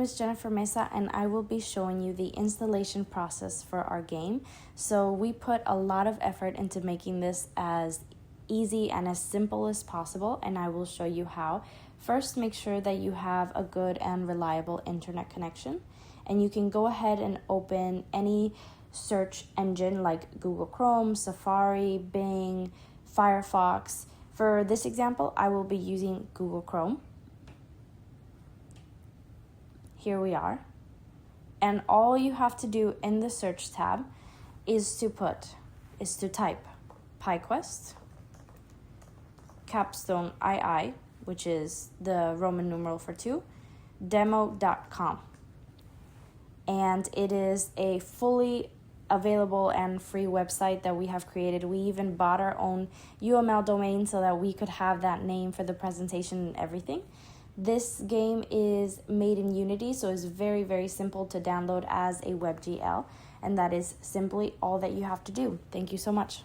name is Jennifer Mesa, and I will be showing you the installation process for our game. So we put a lot of effort into making this as easy and as simple as possible, and I will show you how. First, make sure that you have a good and reliable internet connection, and you can go ahead and open any search engine like Google Chrome, Safari, Bing, Firefox. For this example, I will be using Google Chrome. Here we are. And all you have to do in the search tab is to type PyQuest, capstone II, which is the Roman numeral for 2, demo.com. And it is a fully available and free website that we have created. We even bought our own UML domain so that we could have that name for the presentation and everything. This game is made in Unity, so it's very, very simple to download as a WebGL, and that is simply all that you have to do. Thank you so much.